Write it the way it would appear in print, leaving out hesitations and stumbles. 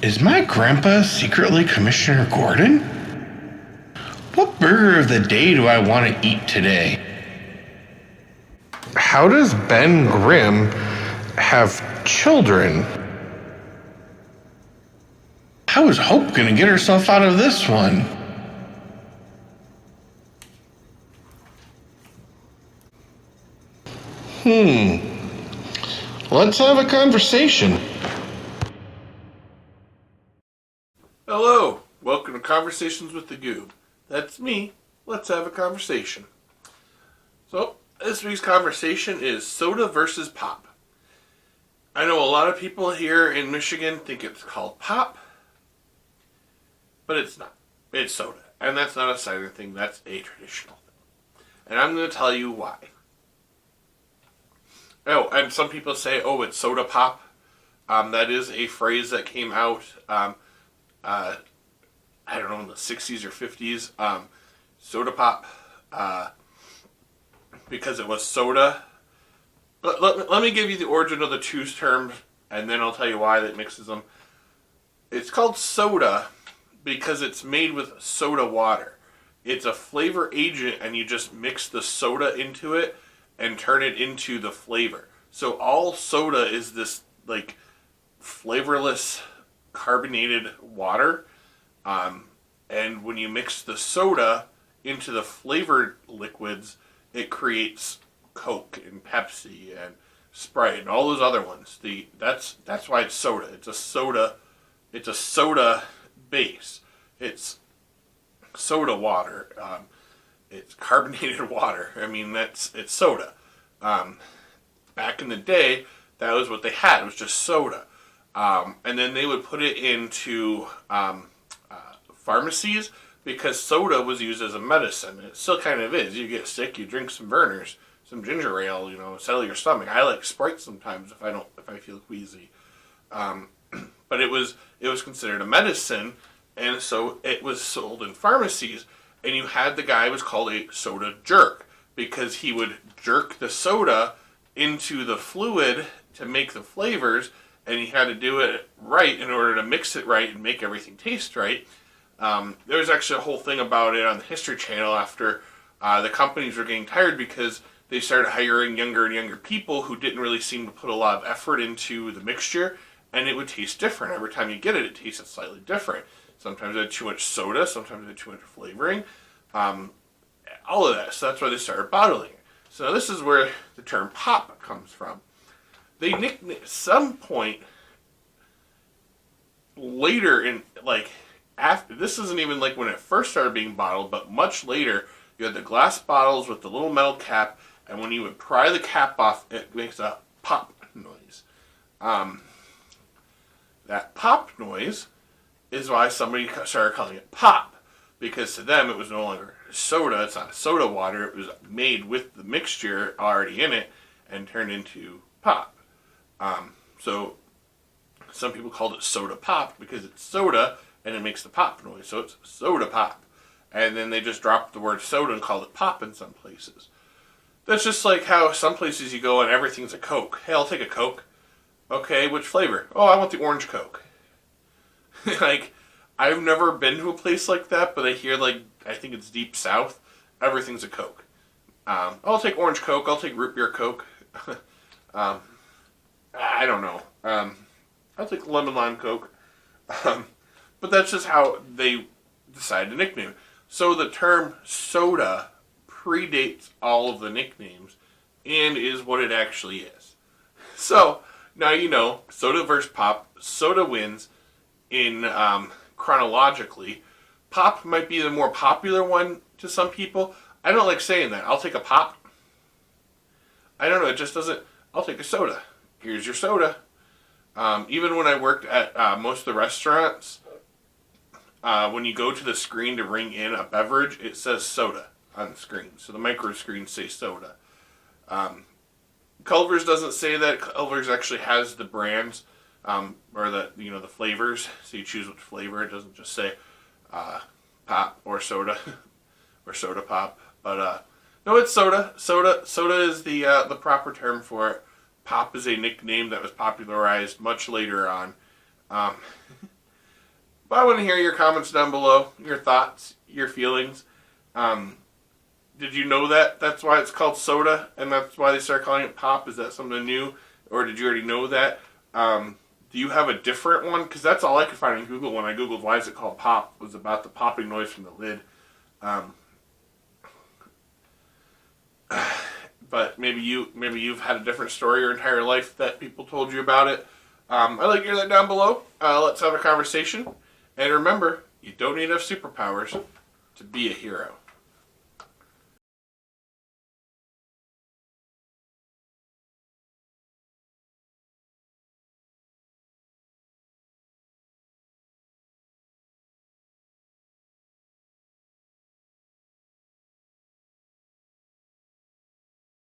Is my grandpa secretly Commissioner Gordon? What burger of the day do I want to eat today? How does Ben Grimm have children? How is Hope gonna get herself out of this one? Let's have a conversation. Hello, welcome to Conversations with the Goob. That's me. Let's have a conversation. So, this week's conversation is soda versus pop. I know a lot of people here in Michigan think it's called pop, but it's not. It's soda. And that's not a cider thing, that's a traditional thing. And I'm going to tell you why. Oh, and some people say, oh, it's soda pop. That is a phrase that came out, I don't know, in the 60s or 50s. Soda pop, because it was soda. But let me give you the origin of the two terms, and then I'll tell you why that mixes them. It's called soda because it's made with soda water. It's a flavor agent, and you just mix the soda into it and turn it into the flavor. So all soda is this like flavorless carbonated water, and when you mix the soda into the flavored liquids, it creates Coke and Pepsi and Sprite and all those other ones. That's why it's soda. It's a soda. It's a soda base. It's soda water. It's carbonated water. I mean, it's soda. Back in the day, that was what they had. It was just soda. And then they would put it into pharmacies because soda was used as a medicine. It still kind of is. You get sick, you drink some Vernors, some ginger ale, settle your stomach. I like Sprite sometimes if I feel queasy. But it was considered a medicine, and so it was sold in pharmacies. And you had the guy who was called a soda jerk because he would jerk the soda into the fluid to make the flavors, and he had to do it right in order to mix it right and make everything taste right. There was actually a whole thing about it on the History Channel after the companies were getting tired because they started hiring younger and younger people who didn't really seem to put a lot of effort into the mixture, and it would taste different. Every time you get it, it tasted slightly different. Sometimes it had too much soda, sometimes it had too much flavoring, all of that. So that's why they started bottling it. So this is where the term pop comes from. They nicknamed at some point later in after, this isn't even like when it first started being bottled, but much later, you had the glass bottles with the little metal cap, and when you would pry the cap off, it makes a pop noise. That pop noise is why somebody started calling it pop, because to them it was no longer soda. It's not soda water. It was made with the mixture already in it and turned into pop. So some people called it soda pop because it's soda and it makes the pop noise. So it's soda pop. And then they just dropped the word soda and called it pop in some places. That's just like how some places you go and everything's a Coke. Hey, I'll take a Coke. Okay, which flavor? Oh, I want the orange Coke. I've never been to a place like that, but I hear I think it's deep south, everything's a Coke. I'll take orange Coke, I'll take root beer Coke. I don't know. I'll take lemon lime Coke. But that's just how they decided to nickname it. So the term soda predates all of the nicknames and is what it actually is. So now you know, soda versus pop. Soda wins in chronologically. Pop might be the more popular one to some people. I don't like saying that. I'll take a pop. I don't know. It just doesn't. I'll take a soda. Here's your soda. Even when I worked at most of the restaurants, when you go to the screen to ring in a beverage, it says soda on the screen. So the micro screens say soda. Culver's doesn't say that. Culver's actually has the brands, or the flavors. So you choose which flavor. It doesn't just say pop or soda or soda pop. But no, it's soda. Soda is the proper term for it. Pop is a nickname that was popularized much later on. But I want to hear your comments down below, your thoughts, your feelings. Did you know that that's why it's called soda, and that's why they started calling it pop? Is that something new, or did you already know that? Do you have a different one? Because that's all I could find in Google when I googled why is it called pop, was about the popping noise from the lid. But maybe you've had a different story your entire life that people told you about it. I'd like to hear that down below. Let's have a conversation. And remember, you don't need to have superpowers to be a hero.